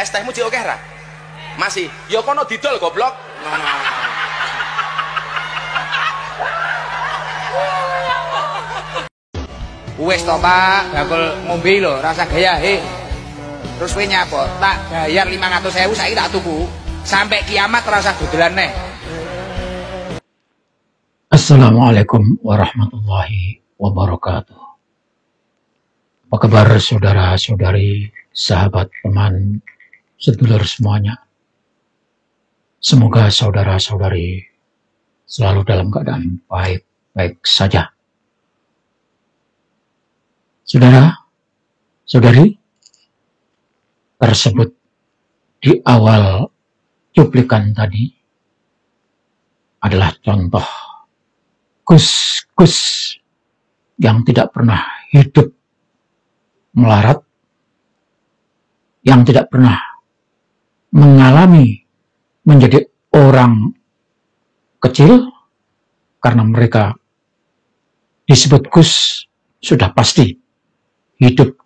Es tehmu cek oke ra? Masih. Ya kono didol goblok. Wes to Pak, bakul ngombe lho, rasa gaya he. Terus kowe nyapa? Tak bayar 500.000 saiki tak tuku. Sampai kiamat rasa dodolan neh. Assalamualaikum warahmatullahi wabarakatuh. Apa kabar saudara-saudari, sahabat, teman, sedulur semuanya? Semoga saudara-saudari selalu dalam keadaan baik-baik saja. Saudara-saudari, tersebut di awal cuplikan tadi adalah contoh Gus-gus yang tidak pernah hidup melarat, yang tidak pernah mengalami menjadi orang kecil, karena mereka disebut Gus sudah pasti hidup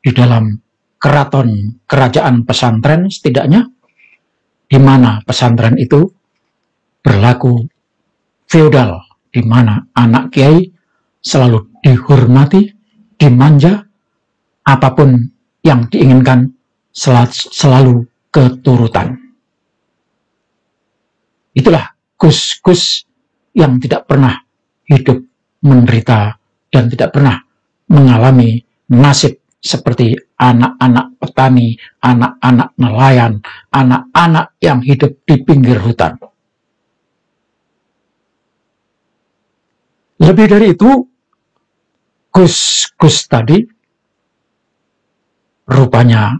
di dalam keraton kerajaan pesantren, setidaknya di mana pesantren itu berlaku feodal, di mana anak kiai selalu dihormati, dimanja, apapun yang diinginkan selalu keturutan. Itulah Gus-gus yang tidak pernah hidup menderita dan tidak pernah mengalami nasib seperti anak-anak petani, anak-anak nelayan, anak-anak yang hidup di pinggir hutan. Lebih dari itu, Gus-gus tadi rupanya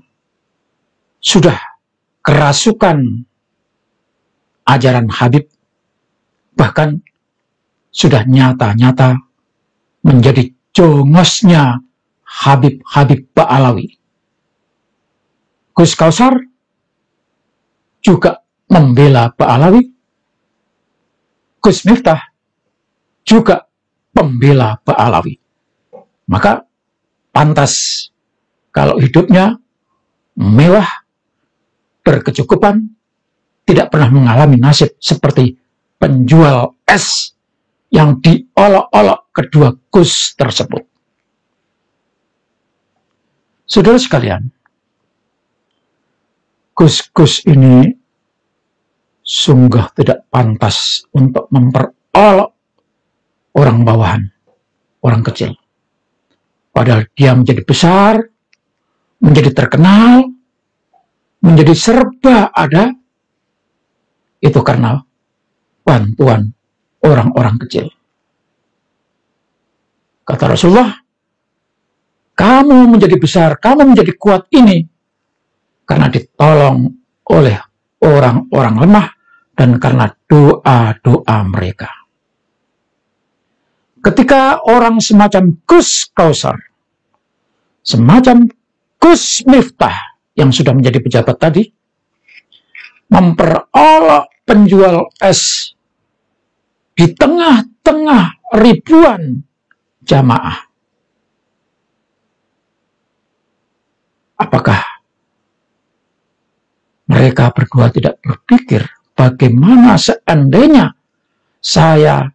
sudah kerasukan ajaran Habib, bahkan sudah nyata-nyata menjadi jongosnya Habib Ba'alawi. Gus Kausar juga membela Ba'alawi. Gus Miftah juga pembela Ba'alawi. Maka pantas kalau hidupnya mewah, berkecukupan, tidak pernah mengalami nasib seperti penjual es yang diolok-olok kedua Gus tersebut. Saudara sekalian, Gus-gus ini sungguh tidak pantas untuk memperolok orang bawahan, orang kecil. Padahal dia menjadi besar, menjadi terkenal, menjadi serba ada, itu karena bantuan orang-orang kecil. Kata Rasulullah, kamu menjadi besar, kamu menjadi kuat ini karena ditolong oleh orang-orang lemah dan karena doa-doa mereka. Ketika orang semacam Gus Kausar, semacam Gus Miftah yang sudah menjadi pejabat tadi, memperolok penjual es di tengah-tengah ribuan jamaah, apakah mereka berdua tidak berpikir bagaimana seandainya saya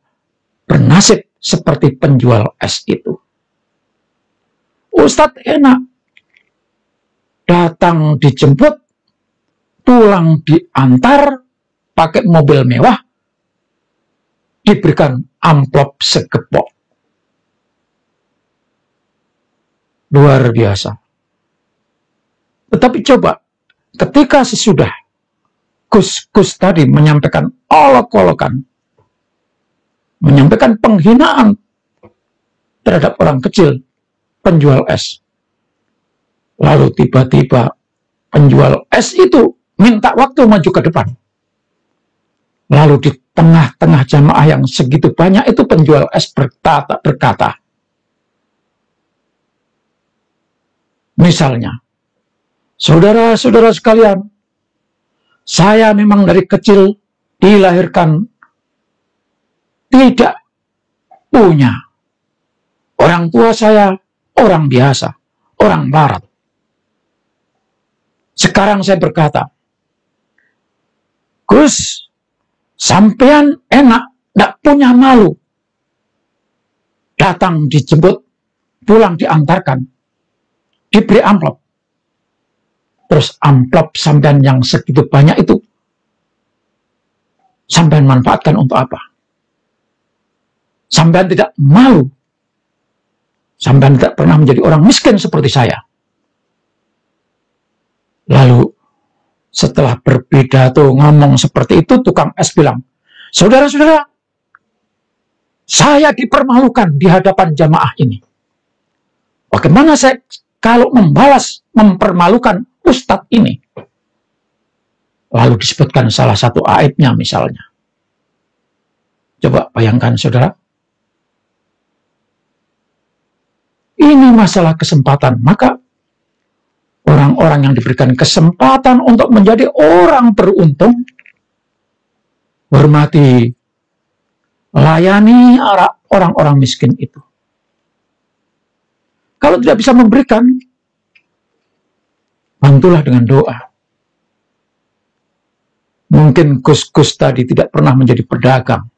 bernasib seperti penjual es itu? Ustadz enak, datang dijemput, pulang diantar, pakai mobil mewah, diberikan amplop segepok. Luar biasa. Tetapi coba, ketika sesudah Gus-gus tadi menyampaikan olok-olokan, menyampaikan penghinaan terhadap orang kecil, penjual es, lalu tiba-tiba penjual es itu minta waktu maju ke depan. Lalu di tengah-tengah jamaah yang segitu banyak itu penjual es berkata, misalnya, saudara-saudara sekalian, saya memang dari kecil dilahirkan tidak punya. Orang tua saya orang biasa, orang barat. Sekarang saya berkata, Gus, sampean enak, tidak punya malu. Datang dijemput, pulang diantarkan, diberi amplop. Terus amplop sampean yang segitu banyak itu, sampean manfaatkan untuk apa? Sampean tidak malu. Sampean tidak pernah menjadi orang miskin seperti saya. Lalu setelah berpidato ngomong seperti itu, tukang es bilang, saudara-saudara, saya dipermalukan di hadapan jamaah ini. Bagaimana saya kalau membalas, mempermalukan ustadz ini? Lalu disebutkan salah satu aibnya misalnya. Coba bayangkan saudara. Ini masalah kesempatan. Maka orang-orang yang diberikan kesempatan untuk menjadi orang beruntung, hormati, layani orang-orang miskin itu. Kalau tidak bisa memberikan, bantulah dengan doa. Mungkin Gus-Gus tadi tidak pernah menjadi pedagang.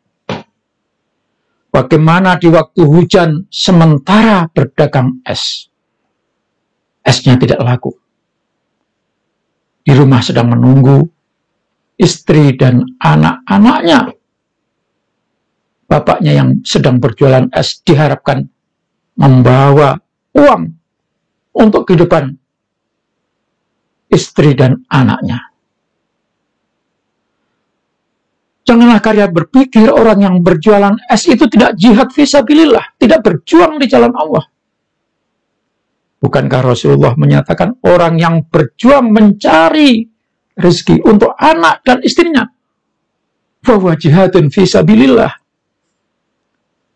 Bagaimana di waktu hujan sementara berdagang es. Esnya tidak laku. Di rumah sedang menunggu istri dan anak-anaknya. Bapaknya yang sedang berjualan es diharapkan membawa uang untuk kehidupan istri dan anaknya. Janganlah kalian berpikir orang yang berjualan es itu tidak jihad fisabilillah, tidak berjuang di jalan Allah. Bukankah Rasulullah menyatakan orang yang berjuang mencari rezeki untuk anak dan istrinya, bahwa jihadun fisabilillah.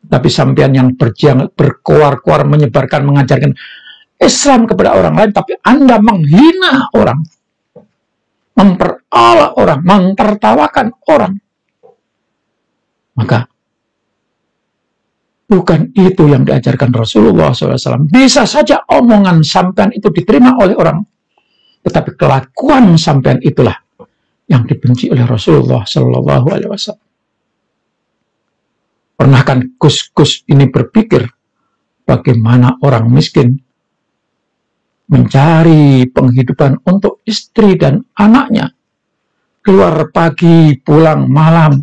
Tapi sampean yang berjuang, berkoar-koar, menyebarkan, mengajarkan Islam kepada orang lain, tapi Anda menghina orang, memperalah orang, mentertawakan orang. Maka bukan itu yang diajarkan Rasulullah SAW. Bisa saja omongan sampean itu diterima oleh orang, tetapi kelakuan sampean itulah yang dibenci oleh Rasulullah SAW. Pernah kan Gus-Gus ini berpikir bagaimana orang miskin mencari penghidupan untuk istri dan anaknya, keluar pagi, pulang malam.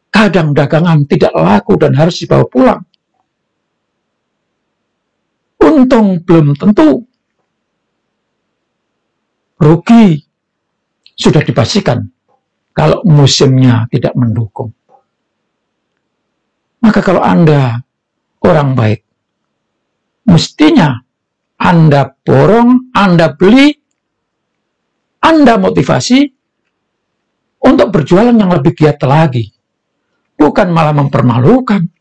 Kadang dagangan tidak laku dan harus dibawa pulang. Untung belum tentu. Rugi sudah dipastikan kalau musimnya tidak mendukung. Maka kalau Anda orang baik, mestinya Anda borong, Anda beli, Anda motivasi untuk berjualan yang lebih giat lagi. Bukan malah mempermalukan.